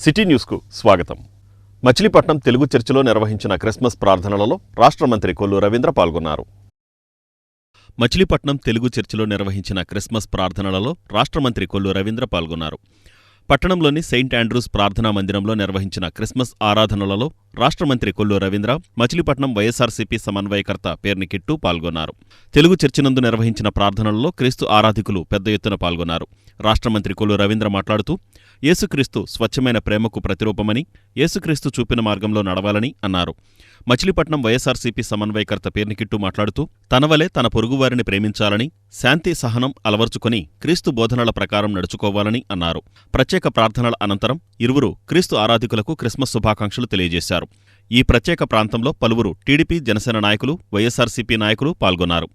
City న్యూస్కు స్వాగతం. మచిలీపట్నం తెలుగు చర్చిలో నిర్వహించిన క్రిస్మస్ ప్రార్థనలలో రాష్ట్ర మంత్రి కొల్లు రవీంద్ర పాల్గొన్నారు. మచిలీపట్నం తెలుగు చర్చిలో నిర్వహించిన క్రిస్మస్ ప్రార్థనలలో రాష్ట్ర మంత్రి కొల్లు రవీంద్ర పాల్గొన్నారు. పట్టణంలోని సెయింట్ ఆండ్రూస్ ప్రార్థనా మందిరంలో నిర్వహించిన క్రిస్మస్ ఆరాధనలలో రాష్ట్ర మంత్రి కొల్లు రవీంద్ర, మచిలీపట్నం వైఎస్ఆర్సీపీ సమన్వయకర్త పేర్ని కిట్టు పాల్గొన్నారు. తెలుగు చర్చినందు నిర్వహించిన ప్రార్థనలలో క్రీస్తు ఆరాధికులు పెద్ద ఎత్తున పాల్గొన్నారు. రాష్ట్ర మంత్రి కొల్లు రవీంద్ర మాట్లాడుతూ, యేసుక్రీస్తు స్వచ్ఛమైన ప్రేమకు ప్రతిరూపమని, యేసుక్రీస్తు చూపిన మార్గంలో నడవాలని అన్నారు. మచిలీపట్నం వైఎస్ఆర్సీపీ సమన్వయకర్త పేర్నికిట్టు మాట్లాడుతూ, తనవలే తన పొరుగువారిని ప్రేమించాలని, శాంతి సహనం అలవర్చుకొని క్రీస్తు బోధనల ప్రకారం నడుచుకోవాలని అన్నారు. ప్రత్యేక ప్రార్థనల అనంతరం ఇరువురు క్రీస్తు ఆరాధికులకు క్రిస్మస్ శుభాకాంక్షలు తెలియజేశారు. ఈ ప్రత్యేక ప్రాంతంలో పలువురు టీడీపీ, జనసేన నాయకులు, వైఎస్ఆర్సీపీ నాయకులు పాల్గొన్నారు.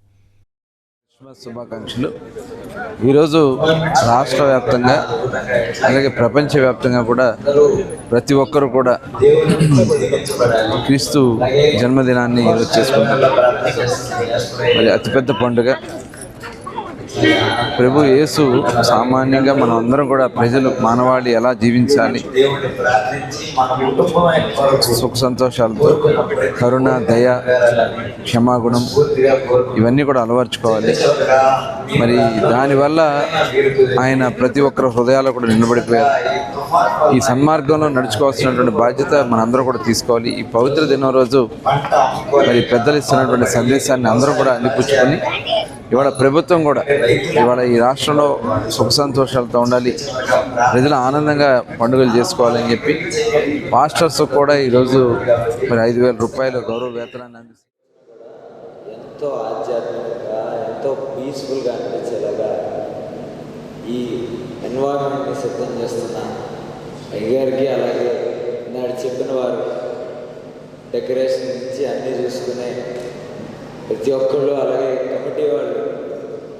క్రిస్మస్ శుభాకాంక్షలు. ఈరోజు రాష్ట్ర వ్యాప్తంగా అలాగే ప్రపంచవ్యాప్తంగా కూడా ప్రతి ఒక్కరూ కూడా క్రీస్తు జన్మదినాన్ని ఈరోజు చేసుకుంటారు. మరి అతిపెద్ద పండుగ. ప్రభు యేసు సామాన్యంగా మనం అందరం కూడా ప్రజలు మానవాళి ఎలా జీవించాలి, సుఖ సంతోషాలతో, కరుణ, దయ, క్షమాగుణం ఇవన్నీ కూడా అలవర్చుకోవాలి. మరి దానివల్ల ఆయన ప్రతి ఒక్కరి హృదయాల్లో కూడా నిలబడిపోయారు. ఈ సన్మార్గంలో నడుచుకోవాల్సినటువంటి బాధ్యత మనందరం కూడా తీసుకోవాలి. ఈ పవిత్ర దినం రోజు మరి పెద్దలు ఇస్తున్నటువంటి సందేశాన్ని అందరం కూడా అందిపుచ్చుకొని ఇవాళ ప్రభుత్వం కూడా ఇవాళ ఈ రాష్ట్రంలో సుఖ సంతోషాలతో ఉండాలి, ప్రజలు ఆనందంగా పండుగలు చేసుకోవాలని చెప్పి పాస్టర్స్ కూడా ఈరోజు మరి 5,000 రూపాయలు గౌరవ వేతనాన్ని అందిస్తారు. ఎంతో ఆధ్యాత్మికంగా, ఎంతో పీస్ఫుల్గా అనిపించేలాగా ఈ ఎన్వైరన్మెంట్ని సిద్ధం చేస్తున్న అయ్యగారికి, అలాగే నాడు చెప్పిన వారు డెకరేషన్ నుంచి అన్నీ చూసుకునే ప్రతి ఒక్కళ్ళు, అలాగే కమిటీ వాళ్ళు,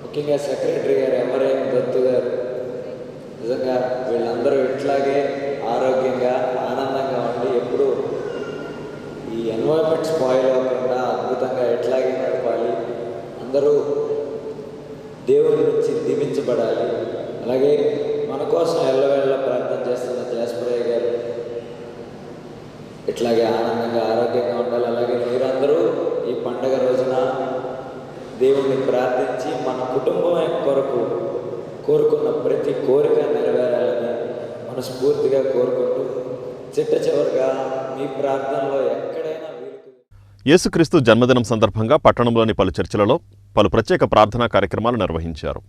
ముఖ్యంగా సెక్రటరీ గారు ఎంఆర్ఐ దత్తు గారు, నిజంగా వీళ్ళందరూ ఇట్లాగే ఆరోగ్యంగా, ఆనందంగా ఉండి ఎప్పుడు ఈ ఎన్వైరన్మెంట్ స్పాయిల్ అవ్వకుండా అద్భుతంగా ఎట్లాగే నడపాలి, అందరూ దేవుడి నుంచి దీవించబడాలి. అలాగే మన కోసం ఎల్లవేళ ప్రార్థన చేస్తున్న జాస్పరయ్య గారు ఇట్లాగే ఆనందంగా, ఆరోగ్యంగా ఉండాలి. అలాగే మీరందరూ ఈ పండగ రోజున దేవుణ్ణి ప్రార్థించి మన కుటుంబం కొరకు కోరుకున్న ప్రతి కోరిక నెరవేరాలని మనస్ఫూర్తిగా కోరుకుంటూ, చిట్ట చివరిగా మీ ప్రార్థనలో ఎక్కడైనా యేసుక్రీస్తు జన్మదినం సందర్భంగా పట్టణంలోని పలు చర్చిలలో పలు ప్రత్యేక ప్రార్థనా కార్యక్రమాలు నిర్వహించారు.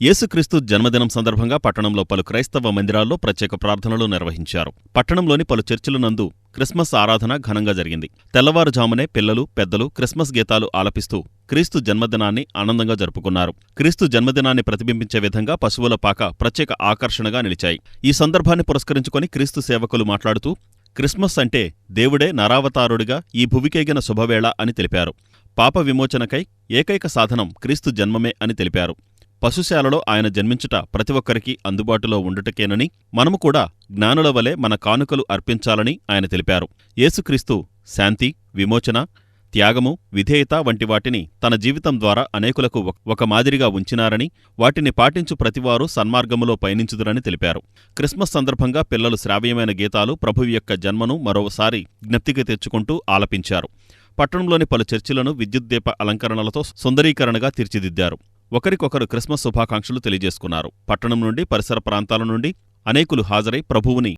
యేసుక్రీస్తు జన్మదినం సందర్భంగా పట్టణంలో పలు క్రైస్తవ మందిరాల్లో ప్రత్యేక ప్రార్థనలు నిర్వహించారు. పట్టణంలోని పలు చర్చిల నందు క్రిస్మస్ ఆరాధన ఘనంగా జరిగింది. తెల్లవారుజామునే పిల్లలు, పెద్దలు క్రిస్మస్ గీతాలు ఆలపిస్తూ క్రీస్తు జన్మదినాన్ని ఆనందంగా జరుపుకున్నారు. క్రీస్తు జన్మదినాన్ని ప్రతిబింబించే విధంగా పశువుల పాక ప్రత్యేక ఆకర్షణగా నిలిచాయి. ఈ సందర్భాన్ని పురస్కరించుకొని క్రీస్తు సేవకులు మాట్లాడుతూ, క్రిస్మస్ అంటే దేవుడే నరావతారుడిగా ఈ భువికెగిన శుభవేళ అని తెలిపారు. పాప విమోచనకై ఏకైక సాధనం క్రీస్తు జన్మమే అని తెలిపారు. పశుశాలలో ఆయన జన్మించుట ప్రతి ఒక్కరికి అందుబాటులో ఉండుటకేనని, మనము కూడా జ్ఞానుల వలె మన కానుకలు అర్పించాలని ఆయన తెలిపారు. యేసుక్రీస్తు శాంతి, విమోచన, త్యాగము, విధేయత వంటి వాటిని తన జీవితం ద్వారా అనేకులకు ఒక మాదిరిగా ఉంచినారని, వాటిని పాటించు ప్రతివారు సన్మార్గములో పయనించుదురని తెలిపారు. క్రిస్మస్ సందర్భంగా పిల్లలు శ్రావ్యమైన గీతాలు ప్రభువు యొక్క జన్మను మరోసారి జ్ఞప్తికి తెచ్చుకుంటూ ఆలపించారు. పట్టణంలోని పలు చర్చిలను విద్యుత్ దీప అలంకరణలతో సుందరీకరణగా తీర్చిదిద్దారు. ఒకరికొకరు క్రిస్మస్ శుభాకాంక్షలు తెలియజేసుకున్నారు. పట్టణం నుండి, పరిసర ప్రాంతాల నుండి అనేకులు హాజరై ప్రభువుని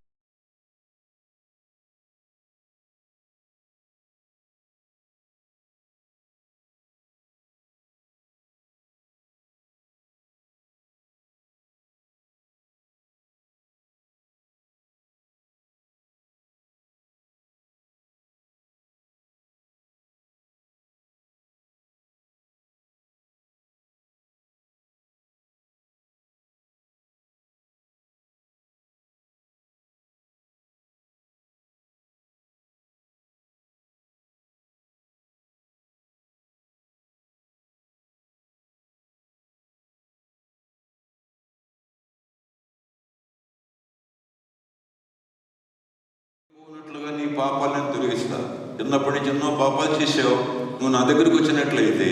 ఉన్నట్లుగా నీ పాపాలను తొలగిస్తా. చిన్నప్పటి నుంచి ఎన్నో పాపాలు చేసావు, నువ్వు నా దగ్గరికి వచ్చినట్లయితే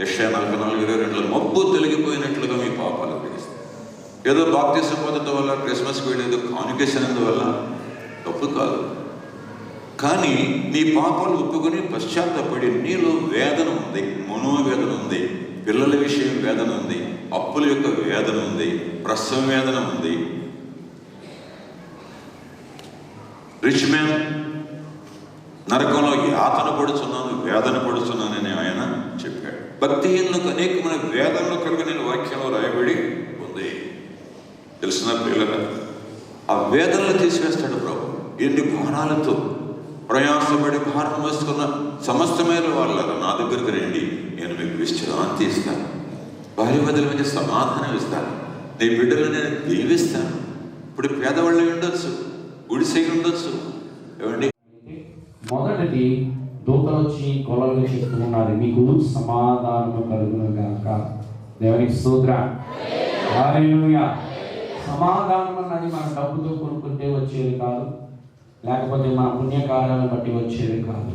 యెషయా 44:22 మబ్బు తొలగిపోయినట్లుగా మీ పాపాలు తొలగిస్తా. ఏదో బాప్తిసం పొందడం వల్ల, క్రిస్మస్కి వెళ్ళేదో కాన్యుకేషన్ అందువల్ల తప్పు కాదు. కానీ నీ పాపాలు ఒప్పుకొని పశ్చాత్తపడి నీలో వేదన ఉంది, మనోవేదన ఉంది, పిల్లల విషయం వేదన ఉంది, అప్పుల యొక్క వేదన ఉంది, ప్రసవ వేదన ఉంది. రిచ్ మ్యాన్ నరకంలో యాతన పడుతున్నాను, వేదన పడుతున్నానని ఆయన చెప్పాడు. భక్తిహీనులకు అనేకమైన వేదనలు కలిగి నేను వాక్యంలో రాయబడి ఉంది. తెలిసిన పిల్లల ఆ వేదనలు తీసివేస్తాడు ప్రభు. ఎన్ని భారాలతో ప్రయాసపడి భారం వేసుకున్న సమస్తమైన వాళ్ళ నా దగ్గరికి రండి, నేను మీకు విశ్రాంతి ఇస్తాను, భార్య బదుల మధ్య సమాధానం ఇస్తాను, నీ బిడ్డలు నేను దీవిస్తాను. ఇప్పుడు పేదవాళ్ళు ఉండొచ్చు, గుడిసె ఉండొచ్చు. ఏమండి, మొదటిది దూతలు వచ్చి కొలలుగా చెప్తూ ఉన్నారు, మీకు సమాధానం కలుగును గాక. దేవునికి స్తోత్రం. హల్లెలూయా. సమాధానం అన్నది మన డబ్బుతో కొనుక్కుంటే వచ్చేది కాదు, లేకపోతే మన పుణ్యకార్యాలను బట్టి వచ్చేది కాదు.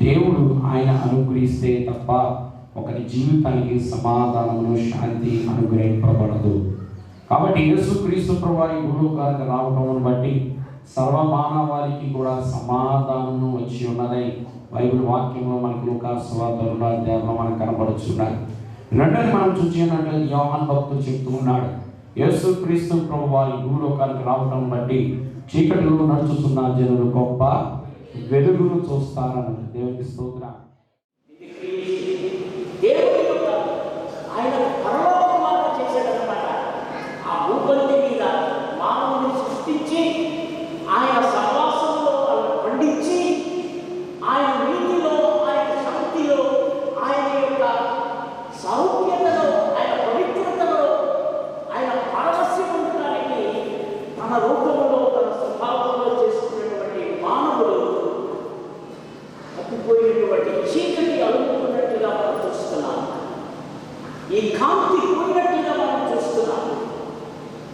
దేవుడు ఆయన అనుగ్రహిస్తే తప్ప ఒకరి జీవితానికి సమాధానమును శాంతి అనుగ్రహింపబడదు. కాబట్టి యేసుక్రీస్తు ప్రభువారి భూలోకానికి రావటమును బట్టి సర్వమానవాళికి కూడా సమాధానము వచ్చి ఉన్నదని బైబిల్ వాక్యంలో మనకు లూకాసు సువార్త 2వ అధ్యాయంలో మనకు కనబడుచున్నాయి. రెండోది మనం చూసినట్లయితే యోహాను భక్తుడు చెప్తూ ఉన్నాడు, యేసుక్రీస్తు ప్రభువారి భూలోకానికి రావటం బట్టి చీకటిలో నడుచుతున్న జనులు గొప్ప వెలుగును చూస్తారని. దేవునికి స్తోత్రం. ఆయన పరలోకమార్గ చేశాడనమాట. ఆ భూపంతి మీద మానవుని సృష్టించి ఆయన సహవాసంలో పండించి ఆయన నీతిలో, ఆయన శాంతిలో, ఆయన యొక్క సౌఖ్యతలో, ఆయన పవిత్రతలో, ఆయన పారవస్యం ఉండడానికి తన రూపంలో, తన స్వభావంలో చేసుకున్నటువంటి మానవుడు తప్పిపోయినటువంటి చీకటి అలుముకున్నట్టుగా మనం చూస్తున్నాం. ఈ కాంతి పోయినట్టుగా మనం చూస్తున్నాం.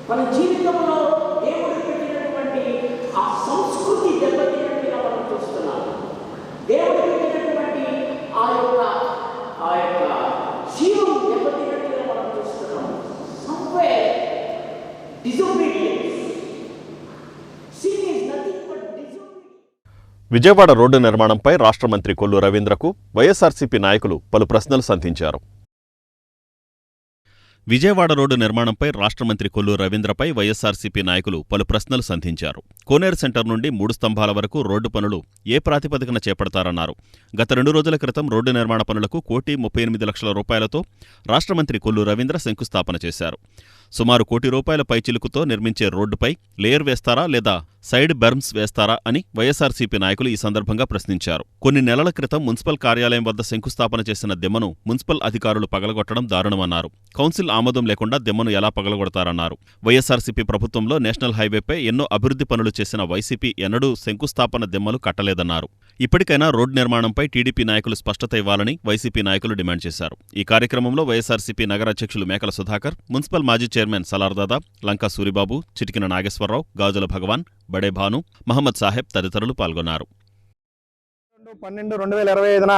మన జీవితంలో దేవుడు పెట్టినటువంటి ఆ సంస్కృతి దెబ్బతిన్నట్టుగా మనం చూస్తున్నాం. దేవుడు పెట్టినటువంటి ఆ యొక్క జీవం దెబ్బతిన్నట్టుగా మనం చూస్తున్నాం. Somewhere disobedience. Sin is nothing but disobedience. Vijayawada road నిర్మాణంపై రాష్ట్ర మంత్రి కొల్లు రవీంద్రకు వైఎస్సార్సీపీ నాయకులు పలు ప్రశ్నలు సంధించారు. విజయవాడ రోడ్డు నిర్మాణంపై రాష్ట్ర మంత్రి కొల్లు రవీంద్రపై వైఎస్సార్సీపీ నాయకులు పలు ప్రశ్నలు సంధించారు. కోనేరు సెంటర్ నుండి 3 స్తంభాల వరకు రోడ్డు పనులు ఏ ప్రాతిపదికన చేపడతారన్నారు. గత 2 రోజుల క్రితం రోడ్డు నిర్మాణ పనులకు 1,38,00,000 రూపాయలతో రాష్ట్ర మంత్రి కొల్లు రవీంద్ర శంకుస్థాపన చేశారు. సుమారు ₹1,00,00,000 పైచిలుకుతో నిర్మించే రోడ్డుపై లేయర్ వేస్తారా లేదా సైడ్ బెర్మ్స్ వేస్తారా అని వైఎస్సార్సీపీ నాయకులు ఈ సందర్భంగా ప్రశ్నించారు. కొన్ని నెలల క్రితం మున్సిపల్ కార్యాలయం వద్ద శంకుస్థాపన చేసిన దిమ్మను మున్సిపల్ అధికారులు పగలగొట్టడం దారుణమన్నారు. కౌన్సిల్ ఆమోదం లేకుండా దిమ్మను ఎలా పగలగొడతారన్నారు. వైఎస్సార్సీపీ ప్రభుత్వంలో నేషనల్ హైవేపై ఎన్నో అభివృద్ధి పనులు చేసిన వైసీపీ ఎన్నడూ శంకుస్థాపన దిమ్మలు కట్టలేదన్నారు. ఇప్పటికైనా రోడ్డు నిర్మాణంపై టీడీపీ నాయకులు స్పష్టత ఇవ్వాలని వైసీపీ నాయకులు డిమాండ్ చేశారు. ఈ కార్యక్రమంలో వైఎస్సార్సీపీ నగర అధ్యక్షులు మేకల సుధాకర్, మున్సిపల్ మాజీ చైర్మన్ సలార్దాదా, లంకా సూరిబాబు, చిటికిన నాగేశ్వరరావు, గాజుల భగవాన్, బడే భాను, మహమ్మద్ సాహెబ్ తదితరులు పాల్గొన్నారు. 12/12/2025న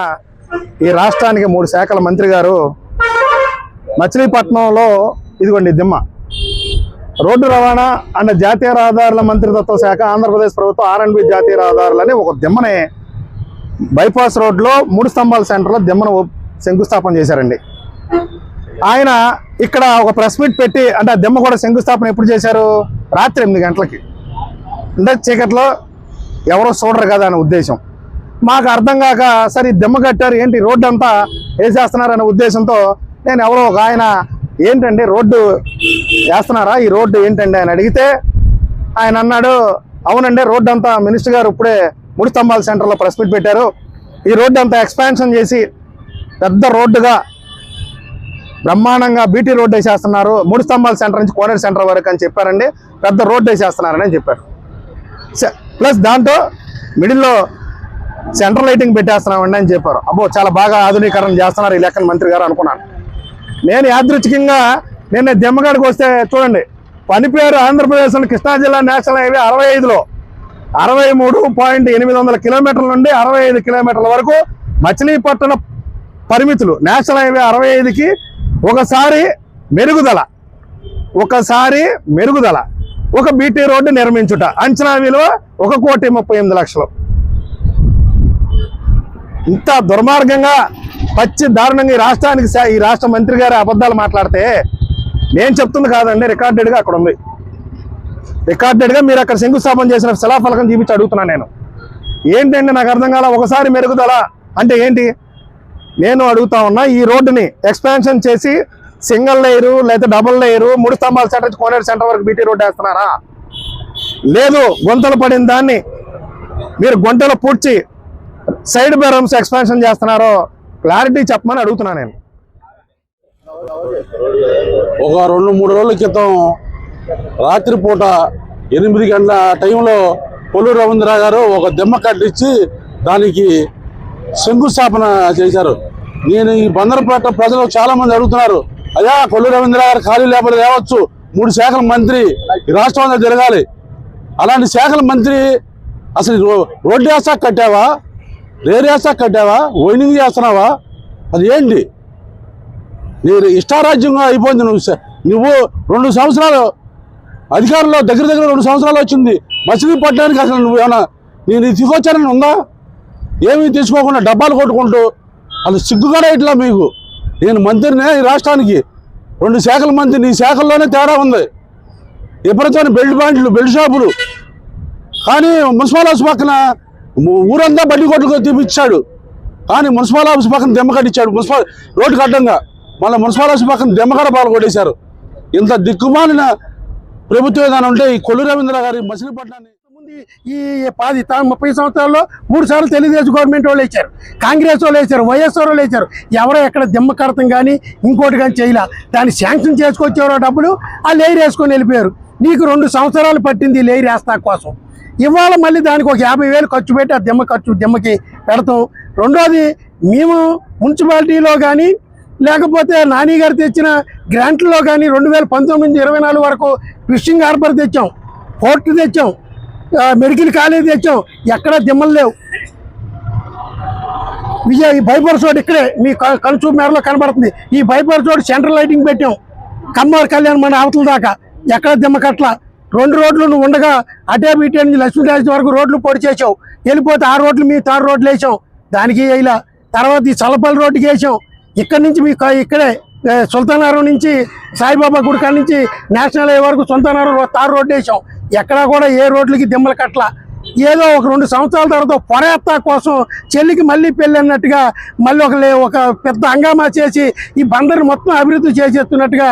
ఈ రాష్ట్రానికి 3 శాఖల మంత్రి గారు మచిలీపట్నంలో ఇదిగోండి దిమ్మ రోడ్డు రవాణా అండ్ జాతీయ రహదారుల మంత్రిత్వ శాఖ, ఆంధ్రప్రదేశ్ ప్రభుత్వం R&B జాతీయ రహదారులని ఒక దిమ్మని బైపాస్ రోడ్లో 3 స్తంభాల సెంటర్లో దిమ్మను శంకుస్థాపన చేశారండి. ఆయన ఇక్కడ ఒక ప్రెస్ మీట్ పెట్టి, అంటే ఆ దిమ్మ కూడా శంకుస్థాపన ఎప్పుడు చేశారు? రాత్రి 8 గంటలకి. అంటే చీకట్లో ఎవరో చూడరు కదా అనే ఉద్దేశం. మాకు అర్థం కాక, సరే ఈ దిమ్మ కట్టారు ఏంటి రోడ్డు అంతా వేసేస్తున్నారనే ఉద్దేశంతో నేను ఎవరో ఒక ఆయన, ఏంటండి రోడ్డు వేస్తున్నారా, ఈ రోడ్డు ఏంటండి అని అడిగితే ఆయన అన్నాడు, అవునండి రోడ్డు అంతా మినిస్టర్ గారు ఇప్పుడే 3 స్తంభాల సెంటర్లో ప్రెస్ మీట్ పెట్టారు, ఈ రోడ్డు అంతా ఎక్స్పాన్షన్ చేసి పెద్ద రోడ్డుగా బ్రహ్మాండంగా బీటీ రోడ్డు వేసేస్తున్నారు, 3 స్తంభాల సెంటర్ నుంచి కోనేరు సెంటర్ వరకు అని చెప్పారండి, పెద్ద రోడ్డు వేసేస్తున్నారని చెప్పారు. ప్లస్ దాంట్లో మిడిల్లో సెంట్రల్ లైటింగ్ పెట్టేస్తున్నామండి అని చెప్పారు. అబ్బో చాలా బాగా ఆధునీకరణ చేస్తున్నారు ఈ లెక్కన మంత్రి గారు అనుకున్నాను. నేను యాదృచ్ఛికంగా నిన్న దిమ్మగడికి వస్తే చూడండి, పనిపేరు ఆంధ్రప్రదేశ్లో కృష్ణా జిల్లా నేషనల్ హైవే 65లో 63.800 కిలోమీటర్ల నుండి 65 కిలోమీటర్ల వరకు మచిలీపట్నం పరిమితులు. నేషనల్ హైవే 65కి ఒకసారి మెరుగుదల ఒకసారి మెరుగుదల, ఒక బీటీ రోడ్డు నిర్మించుట, అంచనా విలువ 1,38,00,000. ఇంత దుర్మార్గంగా పచ్చి దారుణంగా ఈ రాష్ట్ర మంత్రి గారి అబద్ధాలు మాట్లాడితే నేను చెప్తుంది కాదండి, రికార్డెడ్గా అక్కడ ఉంది. రికార్డెడ్గా మీరు అక్కడ శంకుస్థాపన చేసిన శిలాఫలకం చూపించి అడుగుతున్నాను నేను. ఏంటంటే నాకు అర్థం కాల. ఒకసారి మెరుగుదల అంటే ఏంటి నేను అడుగుతా ఉన్నా. ఈ రోడ్డుని ఎక్స్పాన్షన్ చేసి సింగిల్ లేయరు లేదా డబుల్ లేయరు 3 స్తంభాల సెంటర్ నుంచి కోనేరు సెంటర్ వరకు బీటీ రోడ్డు వేస్తున్నారా? లేదు, గుంతలు పడిన దాన్ని మీరు గుంటలు పూడ్చి సైడ్ బెరమ్స్ ఎక్స్పాన్షన్ చేస్తున్నారో క్లారిటీ చెప్పమని అడుగుతున్నా నేను. ఒక 2-3 రోజుల క్రితం రాత్రిపూట 8 గంటల టైంలో కొల్లు రవీంద్ర గారు ఒక దిమ్మ కట్టించి దానికి శంకుస్థాపన చేశారు. నేను ఈ బందరపేట ప్రజలు చాలా మంది అడుగుతున్నారు, అయ్యా కొల్లు రవీంద్ర గారు ఖాళీ లేబర్ తేవచ్చు, 3 శాఖల మంత్రి ఈ రాష్ట్రం అంతా తిరగాలి. అలాంటి శాఖల మంత్రి అసలు రోడ్డు వేస్తా కట్టావా, రేరు వేస్తా కట్టావా, వైనింగ్ చేస్తున్నావా? అది ఏంటి? నీ ఇష్టారాజ్యంగా అయిపోయింది. నువ్వు 2 సంవత్సరాలు అధికారంలో దగ్గర 2 సంవత్సరాలు వచ్చింది. మచిలీపట్నానికి అసలు నువ్వు ఏమన్నా నేను తీసుకొచ్చానని ఉందా? ఏమీ తీసుకోకుండా డబ్బాలు కొట్టుకుంటూ అసలు సిగ్గుగా ఇట్లా మీకు. నేను మంత్రినే ఈ రాష్ట్రానికి, 2 శాఖల మంత్రి, నీ శాఖల్లోనే తేడా ఉంది. ఎప్పుడైతే బెల్ట్ ప్యాంట్లు, బెల్ట్ షాపులు, కానీ మున్సిపల్ హౌస్ పక్కన ఊరంతా బడ్డీ కొట్లు తీపిచ్చాడు. కానీ మున్సిపల్ హౌస్ పక్కన దెమ్మ కట్టించాడు మున్సిపల్ రోడ్డు కట్టంగా. మళ్ళీ మున్సిపల్ హౌస్ పక్కన దెమ్మకడ పాలు కొట్టేశారు. ఇంత దిక్కుమాలిన ప్రభుత్వం ఏదైనా ఉంటే ఈ కొల్లు రవీంద్ర గారి మచిలీపట్నాన్ని ఈ 30 సంవత్సరాల్లో 3 సార్లు తెలుగుదేశం గవర్నమెంట్ వాళ్ళు వేశారు, కాంగ్రెస్ వాళ్ళు వేశారు, వైఎస్ఆర్ వాళ్ళు వేశారు. ఎవరో ఎక్కడ దిమ్మ కడతం కానీ ఇంకోటి కానీ చేయలే. దాన్ని శాంక్షన్ చేసుకొచ్చేవారో డబ్బులు ఆ లేయర్ వేసుకొని వెళ్ళిపోయారు. నీకు 2 సంవత్సరాలు పట్టింది లేయర్ వేస్తా కోసం. ఇవాళ మళ్ళీ దానికి ఒక 50,000 ఖర్చు పెట్టి ఆ దిమ్మకి పెడతాం. రెండోది, మేము మున్సిపాలిటీలో కానీ లేకపోతే నాని గారు తెచ్చిన గ్రాంట్లో కానీ 2019 నుంచి 24 వరకు ఫిషింగ్ హార్బర్ తెచ్చాం, పోర్టు తెచ్చాం, మెడికల్ కాలేజ్ తెచ్చాం. ఎక్కడా దిమ్మలు లేవు. ఈ బైపాస్ రోడ్ ఇక్కడే మీ కనుచూపు మేరలో కనబడుతుంది. ఈ బైపాస్ రోడ్ సెంట్రల్ లైటింగ్ పెట్టాం, కమ్మవారి కళ్యాణ్ మన అవతల దాకా. ఎక్కడ దిమ్మ కట్ల. 2 రోడ్లు నువ్వు ఉండగా అటే బీటే నుంచి లక్ష్మీరాజు వరకు రోడ్లు పొడి చేసావు. వెళ్ళిపోతే 6 రోడ్లు మీ 6 రోడ్లు వేసాం, దానికి వేయలా. తర్వాత ఈ చల్లపల్లి రోడ్డుకి వేసాం. ఇక్కడి నుంచి మీ ఇక్కడే సుల్తానారం నుంచి సాయిబాబా గుడి కాడ నుంచి నేషనల్ హైవే వరకు సుల్తానారం 6 రోడ్డు వేసాం. ఎక్కడా కూడా ఏ రోడ్లకి దిమ్మల కట్ల. ఏదో ఒక 2 సంవత్సరాల తర్వాత పొరేత్తా కోసం చెల్లికి మళ్ళీ పెళ్ళి అన్నట్టుగా మళ్ళీ ఒక పెద్ద హంగామా చేసి ఈ బందర్ని మొత్తం అభివృద్ధి చేసేస్తున్నట్టుగా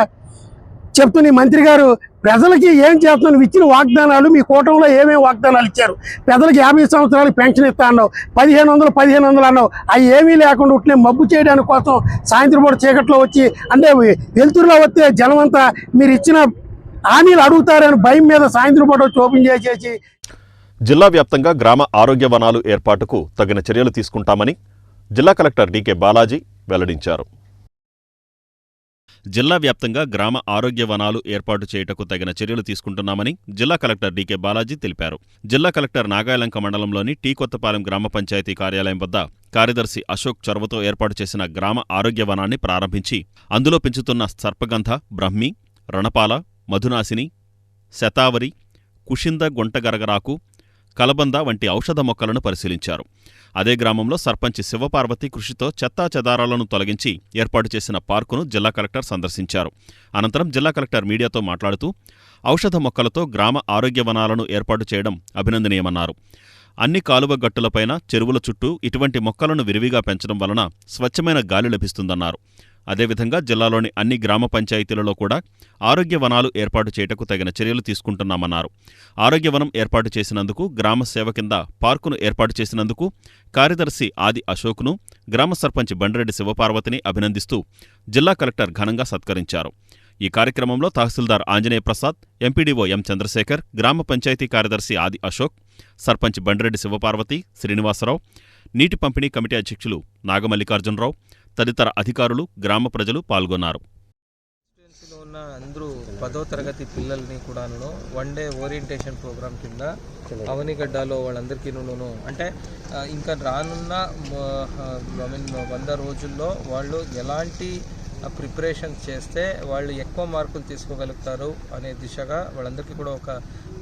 చెప్తున్న మంత్రి గారు ప్రజలకి ఏం చేస్తున్నారు? ఇచ్చిన వాగ్దానాలు మీ కూటమిలో ఏమేమి వాగ్దానాలు ఇచ్చారు? ప్రజలకు 50 సంవత్సరాలు పెన్షన్ ఇస్తా అన్నావు, 1500 అన్నావు. అవి ఏమీ లేకుండా ఉట్లే మబ్బు చేయడానికి కోసం సాయంత్రం పూట చీకట్లో వచ్చి అంటే వెలుతురులో వస్తే జనం అంతా మీరు ఇచ్చిన హామీలు అడుగుతారని భయం మీద సాయంత్రం పూట వచ్చి ఓపెన్ చేసేసి. జిల్లా వ్యాప్తంగా గ్రామ ఆరోగ్య వనాలు ఏర్పాటుకు తగిన చర్యలు తీసుకుంటామని జిల్లా కలెక్టర్ డీకే బాలాజీ వెల్లడించారు. జిల్లా వ్యాప్తంగా గ్రామ ఆరోగ్య వనాలు ఏర్పాటు చేయుటకు తగిన చర్యలు తీసుకుంటున్నామని జిల్లా కలెక్టర్ డీకే బాలాజీ తెలిపారు. జిల్లా కలెక్టర్ నాగాయలంక మండలంలోని టీ కొత్తపాలెం గ్రామ పంచాయతీ కార్యాలయం వద్ద కార్యదర్శి అశోక్ చొరవతో ఏర్పాటు చేసిన గ్రామ ఆరోగ్య వనాన్ని ప్రారంభించి అందులో పెంచుతున్న సర్పగంధ, బ్రహ్మి, రణపాల, మధునాశిని, శతావరి, కుషింద గుంటగరగరాకు, కలబంద వంటి ఔషధ మొక్కలను పరిశీలించారు. అదే గ్రామంలో సర్పంచ్ శివపార్వతి కృషితో చెత్తా చెదారాలను తొలగించి ఏర్పాటు చేసిన పార్కును జిల్లా కలెక్టర్ సందర్శించారు. అనంతరం జిల్లా కలెక్టర్ మీడియాతో మాట్లాడుతూ ఔషధ మొక్కలతో గ్రామ ఆరోగ్య వనాలను ఏర్పాటు చేయడం అభినందనీయమన్నారు. అన్ని కాలువ గట్టులపైన, చెరువుల చుట్టూ ఇటువంటి మొక్కలను విరివిగా పెంచడం వలన స్వచ్ఛమైన గాలి లభిస్తుందన్నారు. అదేవిధంగా జిల్లాలోని అన్ని గ్రామ పంచాయతీలలో కూడా ఆరోగ్య వనాలు ఏర్పాటు చేయటకు తగిన చర్యలు తీసుకుంటున్నామన్నారు. ఆరోగ్యవనం ఏర్పాటు చేసినందుకు, గ్రామ సేవ కింద పార్కును ఏర్పాటు చేసినందుకు కార్యదర్శి ఆది అశోక్ను, గ్రామ సర్పంచ్ బండిరెడ్డి శివపార్వతిని అభినందిస్తూ జిల్లా కలెక్టర్ ఘనంగా సత్కరించారు. ఈ కార్యక్రమంలో తహసీల్దార్ ఆంజనేయ ప్రసాద్, ఎంపీడీఓ ఎం చంద్రశేఖర్, గ్రామ పంచాయతీ కార్యదర్శి ఆది అశోక్, సర్పంచ్ బండిరెడ్డి శివపార్వతి, శ్రీనివాసరావు, నీటి పంపిణీ కమిటీ అధ్యక్షులు నాగమల్లికార్జునరావు తదితర అధికారులు, గ్రామ ప్రజలు పాల్గొన్నారు. ఉన్న అందరూ 10వ తరగతి పిల్లల్ని కూడాను 1 డే ఓరియంటేషన్ ప్రోగ్రామ్ కింద అవనిగడ్డలో వాళ్ళందరికీ అంటే ఇంకా రానున్న 100 రోజుల్లో వాళ్ళు ఎలాంటి ప్రిపరేషన్స్ చేస్తే వాళ్ళు ఎక్కువ మార్కులు తీసుకోగలుగుతారు అనే దిశగా వాళ్ళందరికీ కూడా ఒక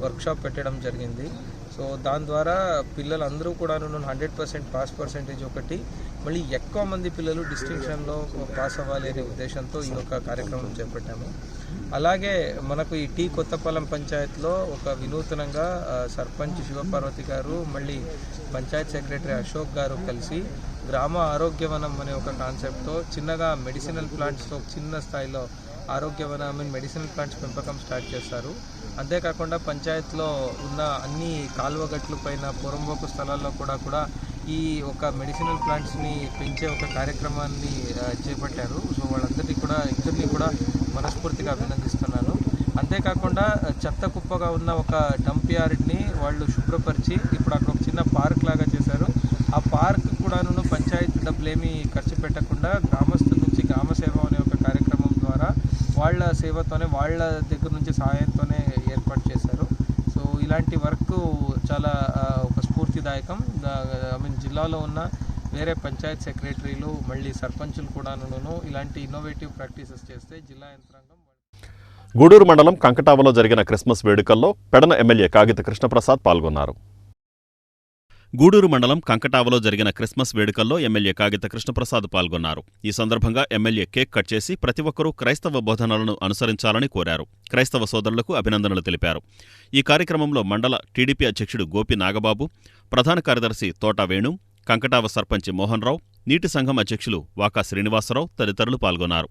వర్క్షాప్ పెట్టడం జరిగింది. సో దాని ద్వారా పిల్లలందరూ కూడా 100% పాస్ పర్సెంటేజ్ ఒకటి, మళ్ళీ ఎక్కువ మంది పిల్లలు డిస్టింక్షన్లో పాస్ అవ్వాలి అనే ఉద్దేశంతో ఈ యొక్క కార్యక్రమం చేపట్టాము. అలాగే మనకు ఈ టీ కొత్తపాలెం పంచాయత్లో ఒక వినూతనంగా సర్పంచ్ శివపార్వతి గారు, మళ్ళీ పంచాయత్ సెక్రటరీ అశోక్ గారు కలిసి గ్రామ ఆరోగ్యవనం అనే ఒక కాన్సెప్ట్తో చిన్నగా మెడిసినల్ ప్లాంట్స్తో చిన్న స్థాయిలో ఆరోగ్యవనం మెడిసినల్ ప్లాంట్స్ పెంపకం స్టార్ట్ చేస్తారు. అంతేకాకుండా పంచాయత్లో ఉన్న అన్ని కాలువగట్లు పైన పొరంబోకు స్థలాల్లో కూడా ఈ ఒక మెడిసినల్ ప్లాంట్స్ని పెంచే ఒక కార్యక్రమాన్ని చేపట్టారు. సో ఇద్దరిని కూడా మనస్ఫూర్తిగా అభినందిస్తున్నాను. అంతేకాకుండా చెత్త కుప్పగా ఉన్న ఒక డంప్ యార్డ్ని వాళ్ళు శుభ్రపరిచి ఇప్పుడు అక్కడ ఒక చిన్న పార్క్ లాగా చేశారు. ఆ పార్క్ కూడాను పంచాయతీ డబ్బులేమీ ఖర్చు పెట్టకుండా గ్రామస్తుల నుంచి గ్రామ సేవ అనే ఒక కార్యక్రమం ద్వారా వాళ్ళ సేవతోనే వాళ్ళ దగ్గర నుంచి సహాయంతోనే ఏర్పాటు చేశారు. సో ఇలాంటి వర్క్ చాలా ఒక స్ఫూర్తిదాయకం. జిల్లాలో ఉన్న వేరే పంచాయత్ సెక్రటరీలు మళ్ళీ సర్పంచులు కూడాను ఇలాంటి ఇన్నోవేటివ్ ప్రాక్టీసెస్ చేస్తే జిల్లా యంత్రాంగం. గూడూరు మండలం కంకటావలో జరిగిన క్రిస్మస్ వేడుకల్లో పెడన ఎమ్మెల్యే కాగిత కృష్ణప్రసాద్ పాల్గొన్నారు. గూడూరు మండలం కంకటావలో జరిగిన క్రిస్మస్ వేడుకల్లో ఎమ్మెల్యే కాగిత కృష్ణప్రసాద్ పాల్గొన్నారు. ఈ సందర్భంగా ఎమ్మెల్యే కేక్ కట్ చేసి ప్రతి ఒక్కరూ క్రైస్తవ బోధనలను అనుసరించాలని కోరారు. క్రైస్తవ సోదరులకు అభినందనలు తెలిపారు. ఈ కార్యక్రమంలో మండల టీడీపీ అధ్యక్షుడు గోపి నాగబాబు, ప్రధాన కార్యదర్శి తోట వేణు, కంకటావ సర్పంచ్ మోహన్ రావు, నీటి సంఘం అధ్యక్షులు వాకా శ్రీనివాసరావు తదితరులు పాల్గొన్నారు.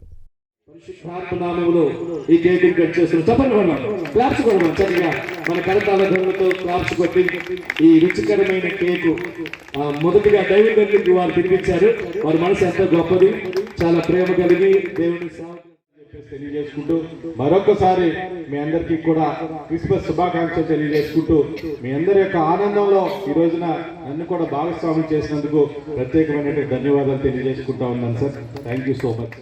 ఈ కేక్ కట్ చేస్తున్నారు. చెప్పండి, క్లాప్స్ కొడదాం. చక్కగా మన కరతాల ధ్వనులతో క్లాప్స్ కొట్టి ఈ రుచికరమైన కేకు మొదటిగా డైవిడ్ గారికి వారు తినిపించారు. వారి మనసు ఎంతో గొప్పది, చాలా ప్రేమ కలిగి దేవుని తెలియజేసుకుంటూ మరొకసారి మీ అందరికీ కూడా క్రిస్మస్ శుభాకాంక్షలు తెలియజేసుకుంటూ మీ అందరి యొక్క ఆనందంలో ఈ రోజున నన్ను కూడా భాగస్వామ్యం చేసినందుకు ప్రత్యేకమైన ధన్యవాదాలు తెలియజేసుకుంటా ఉన్నాను sir. Thank you so much.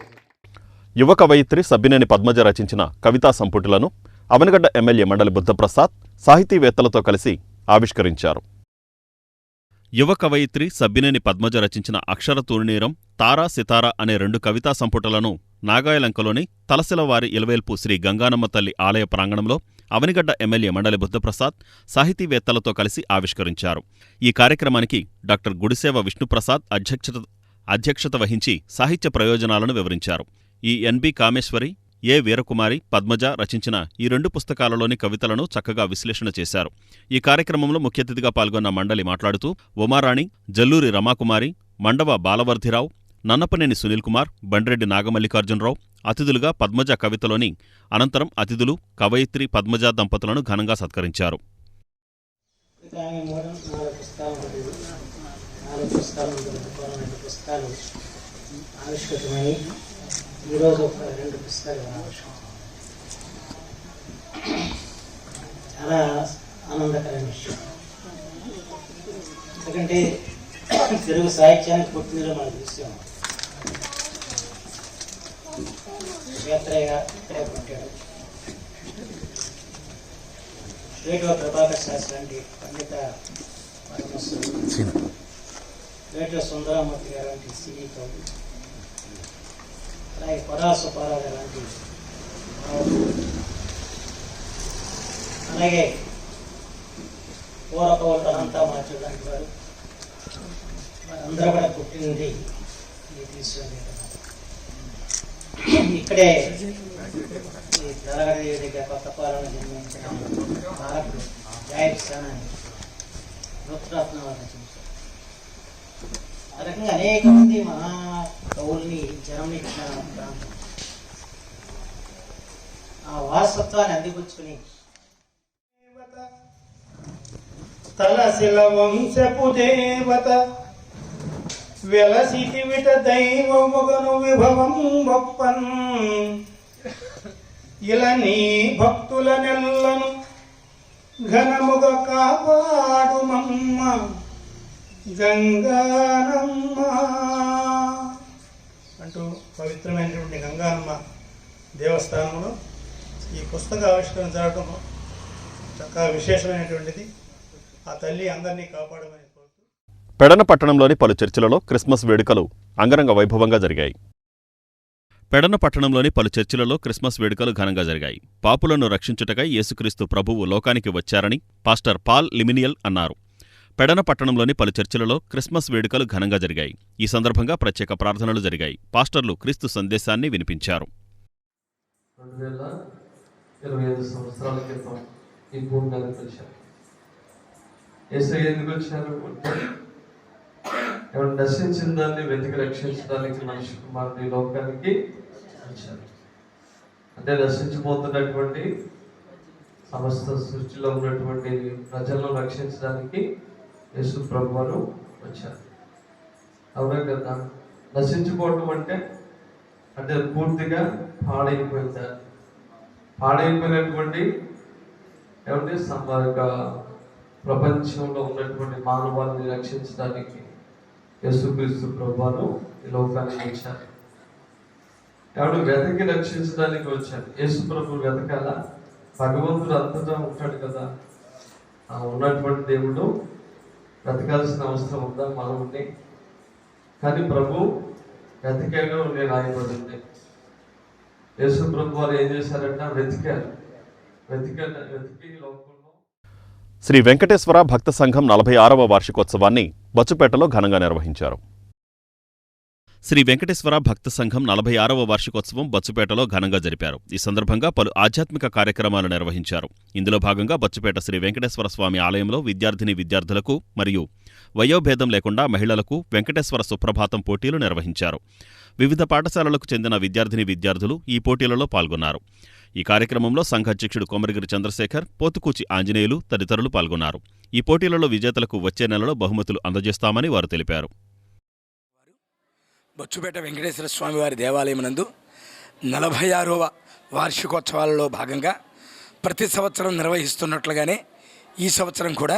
యువ కవయిత్రి సబ్బినేని పద్మజ రచించిన కవితా సంపుటిలను అవనిగడ్డ ఎమ్మెల్యే మండలి బుద్ధప్రసాద్ సాహితీవేత్తలతో కలిసి ఆవిష్కరించారు. యువ కవయిత్రి సబ్బినేని పద్మజ రచించిన అక్షర తూర్ణీరం, తారా సితారా అనే 2 కవితా సంపుటలను నాగాయలంకలోని తలసిలవారి ఇలవేల్పు శ్రీ గంగానమ్మ తల్లి ఆలయ ప్రాంగణంలో అవనిగడ్డ ఎమ్మెల్యే మండలి బుద్ధప్రసాద్ సాహితీవేత్తలతో కలిసి ఆవిష్కరించారు. ఈ కార్యక్రమానికి డాక్టర్ గుడిసేవ విష్ణుప్రసాద్ అధ్యక్షత వహించి సాహిత్య ప్రయోజనాలను వివరించారు. ఈ ఎన్బి కామేశ్వరి, ఏ వీరకుమారి, పద్మజ రచించిన ఈ 2 పుస్తకాలలోని కవితలను చక్కగా విశ్లేషణ చేశారు. ఈ కార్యక్రమంలో ముఖ్య అతిథిగా పాల్గొన్న మండలి మాట్లాడుతూ ఉమారాణి, జల్లూరి రమాకుమారి, మండవ బాలవర్ధిరావు, నన్నపనేని సునీల్ కుమార్, బండ్రెడ్డి నాగమల్లికార్జునరావు అతిథులుగా పద్మజ కవితలోని అనంతరం అతిథులు కవయిత్రి పద్మజ దంపతులను ఘనంగా సత్కరించారు. ఈరోజు ఒక 2 పుస్తకాలు చాలా ఆనందకరమైన విషయం. ఎందుకంటే తెలుగు సాహిత్యానికి పుట్టినలో మనకు విషయం క్షేత్రయ్య ఇక్కడే పుట్టాడు. వేటువ ప్రభాకర్ శాస్త్రి లాంటి పండిత పరమేశ్వరుడు, వేటువ సుందరమూర్తి గారు లాంటి సినీ కవులు, అలాగే పరాసుపారాలు లాంటి, అలాగే పూరకవులు అనంతా మార్చు లాంటి వారు అందరూ కూడా పుట్టింది ఈ తీసుకుని ఇక్కడే ఈ తెలగడదేవి దగ్గర కొత్తపాలన జన్మించిన భారతుడు జాయిబ్ స్థానాన్ని రుద్రరత్న వారు రచించారు. ఆ రకంగా అనేక మంది మహా కవుల్ని జన్మనిచ్చిన ప్రాంతం. ఆ వారసత్వాన్ని అందిపుచ్చుకుని తలశిల వంశపు దేవత వెలసిటి విట దైవముగను విభవం గొప్పన్ ఇలా నీ భక్తుల నెల్లను ఘనముగ కాపాడు మమ్మ గంగానమ్మ అంటూ పవిత్రమైనటువంటి గంగానమ్మ దేవస్థానంలో ఈ పుస్తక ఆవిష్కరణ జరగడం చక్కగా విశేషమైనటువంటిది. ఆ తల్లి అందరినీ కాపాడమని కోరుతూ పెడన పట్టణంలోని పలు చర్చిలలో క్రిస్మస్ వేడుకలు అంగరంగ వైభవంగా జరిగాయి. పెడన పట్టణంలోని పలు చర్చిలలో క్రిస్మస్ వేడుకలు ఘనంగా జరిగాయి. పాపులను రక్షించుటకై యేసుక్రీస్తు ప్రభువు లోకానికి వచ్చారని పాస్టర్ పాల్ లిమినియల్ అన్నారు. పెడన పట్టణంలోని పలు చర్చిలలో క్రిస్మస్ వేడుకలు ఘనంగా జరిగాయి. ఈ సందర్భంగా ప్రత్యేక ప్రార్థనలు జరిగాయి. పాస్టర్లు క్రీస్తు సందేశాన్ని వినిపించారు. 2025 సంవత్సరాల క్రితం ఈ భూమి మీదకి వచ్చారు. యేసయ్య ఎందుకు వచ్చారు అంటే ఎవరు నశించిన దాన్ని వెతికి రక్షించడానికి మనిషి కుమారుడు ఈ లోకానికి వచ్చారు. అంటే నశించిపోతున్నటువంటి సమస్త సృష్టిలో ఉన్నటువంటి ప్రజలను రక్షించడానికి యేసు ప్రభువారు వచ్చారు. అవునా కదా? నశించిపోవటం అంటే పూర్తిగా పాడైపోయినటువంటి ఏమంటే ప్రపంచంలో ఉన్నటువంటి మానవాళిని రక్షించడానికి యేసుక్రీస్తు ప్రభువారు ఈ లోకానికి వచ్చారు. ఎవడు వెతకి రక్షించడానికి వచ్చారు. యేసు ప్రభు వెతకాల, భగవంతుడు అంతటా ఉంటాడు కదా. ఉన్నటువంటి దేవుడు వెతకాల్సిన అవసరం ఉందా మనల్ని? కానీ ప్రభు వెతికాడు నేను రాయబడింది. యేసు ప్రభు వారు ఏం చేశారంట? వెతికి లోకంలో. శ్రీ వెంకటేశ్వర భక్త సంఘం 46వ వార్షికోత్సవాన్ని బచ్చుపేటలో ఘనంగా నిర్వహించారు. శ్రీ వెంకటేశ్వర భక్త సంఘం 46వ వార్షికోత్సవం బచ్చుపేటలో ఘనంగా జరిపారు. ఈ సందర్భంగా పలు ఆధ్యాత్మిక కార్యక్రమాలు నిర్వహించారు. ఇందులో భాగంగా బచ్చుపేట శ్రీ వెంకటేశ్వర స్వామి ఆలయంలో విద్యార్థులకు మరియు వయోభేదం లేకుండా మహిళలకు వెంకటేశ్వర సుప్రభాతం పోటీలు నిర్వహించారు. వివిధ పాఠశాలలకు చెందిన విద్యార్థులు ఈ పోటీలలో పాల్గొన్నారు. ఈ కార్యక్రమంలో సంఘాధ్యక్షుడు కొమరగిరి చంద్రశేఖర్, పోతుకూచి ఆంజనేయులు తదితరులు పాల్గొన్నారు. ఈ పోటీలలో విజేతలకు వచ్చే నెలలో బహుమతులు అందజేస్తామని వారు తెలిపారు. బచ్చుపేట వెంకటేశ్వర స్వామి వారి దేవాలయం నందు 46వ వార్షికోత్సవాలలో భాగంగా ప్రతి సంవత్సరం నిర్వహిస్తున్నట్లుగానే ఈ సంవత్సరం కూడా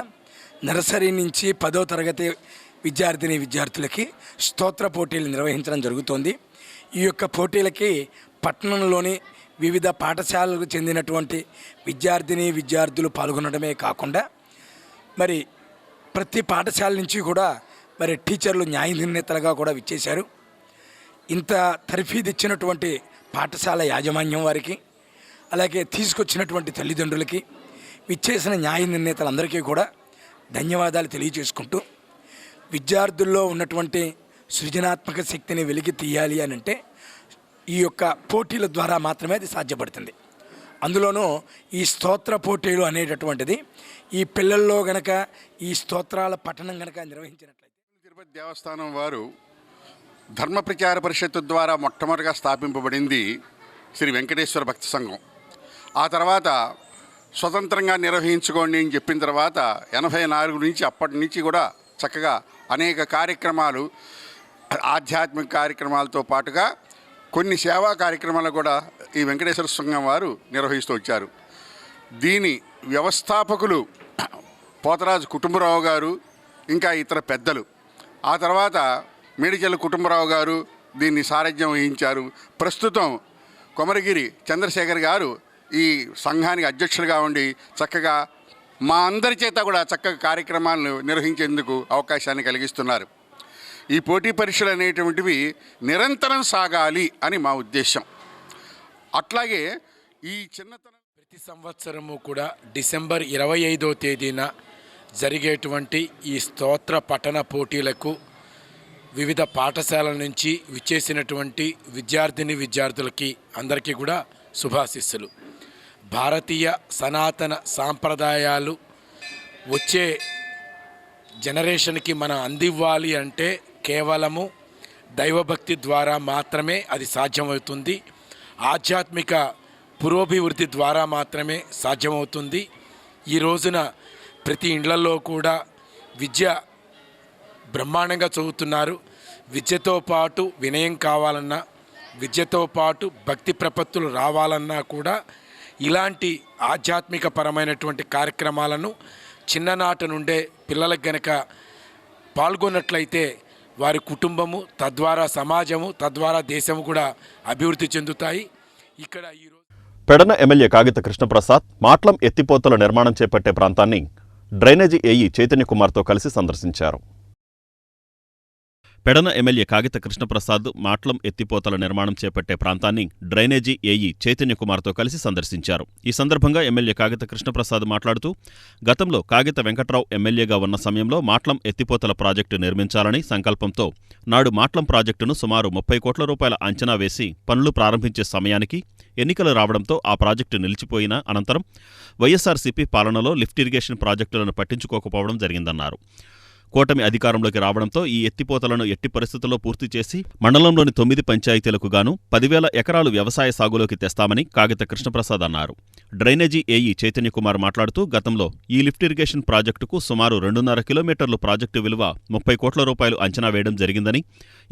నర్సరీ నుంచి 10వ తరగతి విద్యార్థులకి స్తోత్ర పోటీలు నిర్వహించడం జరుగుతోంది. ఈ యొక్క పోటీలకి పట్టణంలోని వివిధ పాఠశాలలకు చెందినటువంటి విద్యార్థులు పాల్గొనడమే కాకుండా మరి ప్రతి పాఠశాల నుంచి కూడా మరి టీచర్లు న్యాయ నిర్ణేతలుగా కూడా విచ్చేశారు. ఇంత తర్ఫీదు ఇచ్చినటువంటి పాఠశాల యాజమాన్యం వారికి, అలాగే తీసుకొచ్చినటువంటి తల్లిదండ్రులకి, విచ్చేసిన న్యాయ నిర్ణేతలందరికీ కూడా ధన్యవాదాలు తెలియజేసుకుంటూ, విద్యార్థుల్లో ఉన్నటువంటి సృజనాత్మక శక్తిని వెలికి తీయాలి అని అంటే ఈ యొక్క పోటీల ద్వారా మాత్రమే అది సాధ్యపడుతుంది. అందులోనూ ఈ స్తోత్ర పోటీలు అనేటటువంటిది ఈ పిల్లల్లో గనక ఈ స్తోత్రాల పఠనం గనక నిర్వహించినట్లయితే, తిరుపతి దేవస్థానం వారు ధర్మ ప్రచార పరిషత్తు ద్వారా మొట్టమొదటిగా స్థాపింపబడింది శ్రీ వెంకటేశ్వర భక్తి సంఘం. ఆ తర్వాత స్వతంత్రంగా నిర్వహించుకోండి అని చెప్పిన తర్వాత 84 నుంచి అప్పటి నుంచి కూడా చక్కగా అనేక కార్యక్రమాలు, ఆధ్యాత్మిక కార్యక్రమాలతో పాటుగా కొన్ని సేవా కార్యక్రమాలు కూడా ఈ వెంకటేశ్వర సంఘం వారు నిర్వహిస్తూ వచ్చారు. దీని వ్యవస్థాపకులు పోతరాజు కుటుంబరావు గారు, ఇంకా ఇతర పెద్దలు. ఆ తర్వాత మేడిచెల్ల కుటుంబరావు గారు దీన్ని సారథ్యం వహించారు. ప్రస్తుతం కొమరగిరి చంద్రశేఖర్ గారు ఈ సంఘానికి అధ్యక్షులుగా ఉండి చక్కగా మా అందరి చేత కూడా చక్కగా కార్యక్రమాలను నిర్వహించేందుకు అవకాశాన్ని కలిగిస్తున్నారు. ఈ పోటీ పరీక్షలు అనేటువంటివి నిరంతరం సాగాలి అని మా ఉద్దేశం. అట్లాగే ఈ చిన్నతనం ప్రతి సంవత్సరము కూడా డిసెంబర్ 25వ తేదీన జరిగేటువంటి ఈ స్తోత్ర పఠన పోటీలకు వివిధ పాఠశాలల నుంచి విచ్చేసినటువంటి విద్యార్థులకి అందరికీ కూడా శుభాశీస్సులు. భారతీయ సనాతన సాంప్రదాయాలు వచ్చే జనరేషన్కి మనం అందివ్వాలి అంటే కేవలము దైవభక్తి ద్వారా మాత్రమే అది సాధ్యమవుతుంది. ఆధ్యాత్మిక పురోభివృద్ధి ద్వారా మాత్రమే సాధ్యమవుతుంది. ఈ రోజున ప్రతి ఇండ్లలో కూడా విద్య బ్రహ్మాండంగా చదువుతున్నారు. విద్యతో పాటు వినయం కావాలన్నా, విద్యతో పాటు భక్తి ప్రపత్తులు రావాలన్నా కూడా ఇలాంటి ఆధ్యాత్మిక పరమైనటువంటి కార్యక్రమాలను చిన్ననాటి నుండే పిల్లలకు గనక పాల్గొన్నట్లయితే వారి కుటుంబము, తద్వారా సమాజము, తద్వారా దేశము కూడా అభివృద్ధి చెందుతాయి. ఇక్కడ ఈరోజు పెడన ఎమ్మెల్యే కాగిత కృష్ణప్రసాద్ మాట్లం ఎత్తిపోతల నిర్మాణం చేపట్టే ప్రాంతాన్ని డ్రైనేజీ ఏఈ చైతన్య కుమార్తో కలిసి సందర్శించారు. పెడన ఎమ్మెల్యే కాగిత కృష్ణప్రసాద్ మాట్లం ఎత్తిపోతల నిర్మాణం చేపట్టే ప్రాంతాన్ని డ్రైనేజీ ఏఈ చైతన్యకుమార్తో కలిసి సందర్శించారు. ఈ సందర్భంగా ఎమ్మెల్యే కాగిత కృష్ణప్రసాద్ మాట్లాడుతూ గతంలో కాగిత వెంకట్రావు ఎమ్మెల్యేగా ఉన్న సమయంలో మాట్లం ఎత్తిపోతల ప్రాజెక్టు నిర్మించాలని సంకల్పంతో నాడు మాట్లం ప్రాజెక్టును సుమారు 30 కోట్ల రూపాయల అంచనా వేసి పనులు ప్రారంభించే సమయానికి ఎన్నికలు రావడంతో ఆ ప్రాజెక్టు నిలిచిపోయిన అనంతరం వైఎస్సార్సీపీ పాలనలో లిఫ్ట్ ఇరిగేషన్ ప్రాజెక్టులను పట్టించుకోకపోవడం జరిగిందన్నారు. కూటమి అధికారంలోకి రావడంతో ఈ ఎత్తిపోతలను ఎట్టి పరిస్థితుల్లో పూర్తి చేసి మండలంలోని 9 పంచాయతీలకు గాను 10,000 ఎకరాలు వ్యవసాయ సాగులోకి తెస్తామని కాగిత కృష్ణప్రసాద్ అన్నారు. డ్రైనేజీ ఏఈ చైతన్యకుమార్ మాట్లాడుతూ గతంలో ఈ లిఫ్ట్ ఇరిగేషన్ ప్రాజెక్టుకు సుమారు 2.5 కిలోమీటర్లు ప్రాజెక్టు విలువ 30 కోట్ల రూపాయలు అంచనా వేయడం జరిగిందని,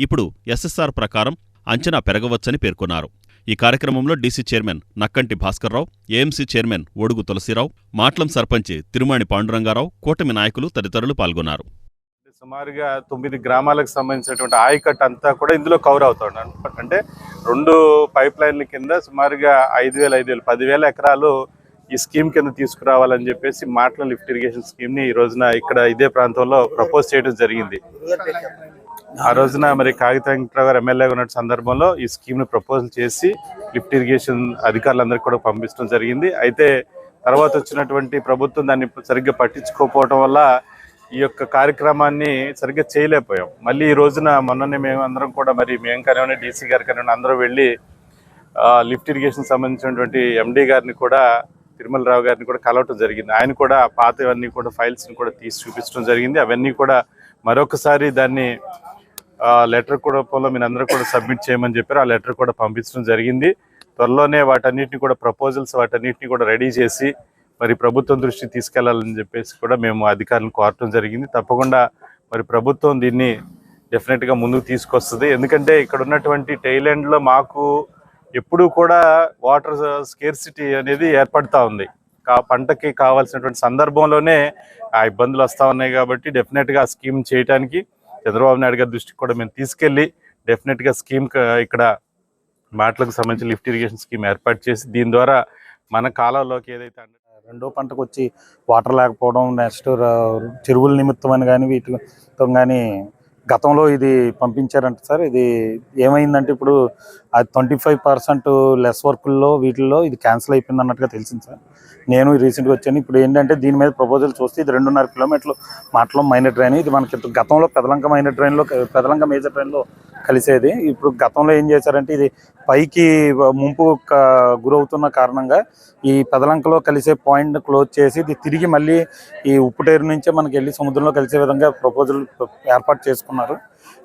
ఇప్పుడు ఎస్ఎస్ఆర్ ప్రకారం అంచనా పెరగవచ్చని పేర్కొన్నారు. ఈ కార్యక్రమంలో DC chairman Nakkanti Bhaskar Rao, AMC chairman ఓడుగు Tulasi Rao, Matlam sarpanch తిరుమాణి Panduranga Rao, కూటమి నాయకులు తదితరులు పాల్గొన్నారు. సుమారుగా 9 గ్రామాలకు సంబంధించినటువంటి ఆయకట్టు అంతా కూడా ఇందులో కవర్ అవుతున్నాడు. అంటే 2 పైప్ లైన్ల కింద సుమారుగా 10,000 ఎకరాలు ఈ స్కీమ్ కింద తీసుకురావాలని చెప్పేసి మాట్లం లిఫ్ట్ ఇరిగేషన్ స్కీమ్ ని ఈ రోజున ఇక్కడ ఇదే ప్రాంతంలో ప్రపోజ్ చేయడం జరిగింది. ఆ రోజున మరి కాగిత వెంకట్రావు గారు ఎమ్మెల్యేగా ఉన్న సందర్భంలో ఈ స్కీమ్ ని ప్రపోజల్ చేసి లిఫ్ట్ ఇరిగేషన్ అధికారులందరికీ కూడా పంపించడం జరిగింది. అయితే తర్వాత వచ్చినటువంటి ప్రభుత్వం దాన్ని సరిగ్గా పట్టించుకోకపోవడం వల్ల ఈ యొక్క కార్యక్రమాన్ని సరిగ్గా చేయలేకపోయాం. మళ్ళీ ఈ రోజున మొన్ననే మేము అందరం కూడా మరి మేము కానివ్వండి, డీసీ గారు కానివ్వండి, అందరూ వెళ్ళి లిఫ్ట్ ఇరిగేషన్ సంబంధించినటువంటి ఎండీ గారిని కూడా, తిరుమల రావు గారిని కూడా కలవటం జరిగింది. ఆయన కూడా పాతవన్నీ కూడా ఫైల్స్ని కూడా తీసి చూపించడం జరిగింది. అవన్నీ కూడా మరొకసారి దాన్ని లెటర్ కూడా రూపంలో మీరు అందరూ కూడా సబ్మిట్ చేయమని చెప్పారు. ఆ లెటర్ కూడా పంపించడం జరిగింది. త్వరలోనే వాటన్నిటిని కూడా ప్రపోజల్స్ వాటన్నిటిని కూడా రెడీ చేసి మరి ప్రభుత్వం దృష్టికి తీసుకెళ్లాలని చెప్పేసి కూడా మేము అధికారులను కోరటం జరిగింది. తప్పకుండా మరి ప్రభుత్వం దీన్ని డెఫినెట్గా ముందుకు తీసుకొస్తుంది. ఎందుకంటే ఇక్కడ ఉన్నటువంటి టైలాండ్లో మాకు ఎప్పుడూ కూడా వాటర్ స్కేర్సిటీ అనేది ఏర్పడతా ఉంది. పంటకి కావాల్సినటువంటి సందర్భంలోనే ఆ ఇబ్బందులు వస్తూ ఉన్నాయి. కాబట్టి డెఫినెట్గా ఆ స్కీమ్ చేయడానికి చంద్రబాబు నాయుడు గారి దృష్టికి కూడా మేము తీసుకెళ్ళి డెఫినెట్గా స్కీమ్ ఇక్కడ మాటలకు సంబంధించి లిఫ్ట్ ఇరిగేషన్ స్కీమ్ ఏర్పాటు చేసి దీని ద్వారా మన కాలంలోకి ఏదైతే రెండో పంటకు వచ్చి వాటర్ లేకపోవడం, నెక్స్ట్ చెరువుల నిమిత్తం అని కానీ వీటితో కానీ గతంలో ఇది పంపించారంట సార్. ఇది ఏమైందంటే ఇప్పుడు అది 25% లెస్ వర్కుల్లో వీటిల్లో ఇది క్యాన్సిల్ అయిపోయింది అన్నట్టుగా తెలిసింది సార్. నేను రీసెంట్గా వచ్చాను. ఇప్పుడు ఏంటంటే దీని మీద ప్రపోజల్ చూస్తే ఇది 2.5 కిలోమీటర్లు మాటలో మైనర్ డ్రైన్. ఇది మనకి గతంలో పెదలంక మైనర్ డ్రైన్లో, పెదలంక మేజర్ డ్రైన్లో కలిసేది. ఇప్పుడు గతంలో ఏం చేశారంటే ఇది పైకి ముంపు గురవుతున్న కారణంగా ఈ పెదలంకలో కలిసే పాయింట్ క్లోజ్ చేసి ఇది తిరిగి మళ్ళీ ఈ ఉప్పుటేరు నుంచే మనకి వెళ్ళి సముద్రంలో కలిసే విధంగా ప్రపోజల్ ఏర్పాటు చేసుకున్నారు.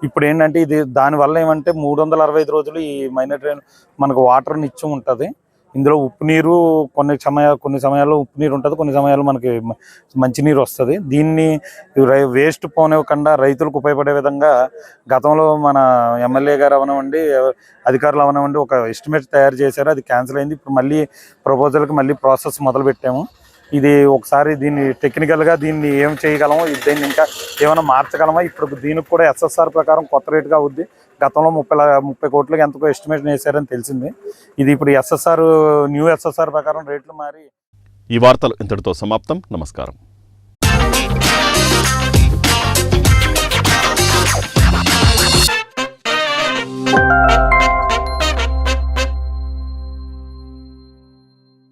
ఇప్పుడు ఏంటంటే ఇది దానివల్ల ఏమంటే 365 రోజులు ఈ మైనర్ డ్రైన్ మనకు వాటర్ నిత్యం ఉంటుంది. ఇందులో ఉప్పు నీరు కొన్ని సమయాల్లో ఉప్పు నీరు ఉంటుంది, కొన్ని సమయాల్లో మనకి మంచినీరు వస్తుంది. దీన్ని వేస్ట్ పోనివ్వకుండా రైతులకు ఉపయోగపడే విధంగా గతంలో మన ఎమ్మెల్యే గారు అవనివ్వండి, అధికారులు అవనివ్వండి ఒక ఎస్టిమేట్ తయారు చేశారు. అది క్యాన్సిల్ అయింది. ఇప్పుడు మళ్ళీ ప్రపోజల్కి మళ్ళీ ప్రాసెస్ మొదలు పెట్టాము. ఇది ఒకసారి దీన్ని టెక్నికల్గా దీన్ని ఏం చేయగలమో, దీన్ని ఇంకా ఏమైనా మార్చగలమా, ఇప్పుడు దీనికి కూడా ఎస్ఎస్ఆర్ ప్రకారం కొత్త రేటుగా అవుద్ది. గతంలో 30 కోట్లకి ఎంతకో ఎస్టిమేషన్ వేశారని తెలిసింది. ఇది ఇప్పుడు న్యూ ఎస్ఎస్ఆర్ ప్రకారం రేట్లు మారి. ఈ వార్తలు ఇంతటితో సమాప్తం. నమస్కారం.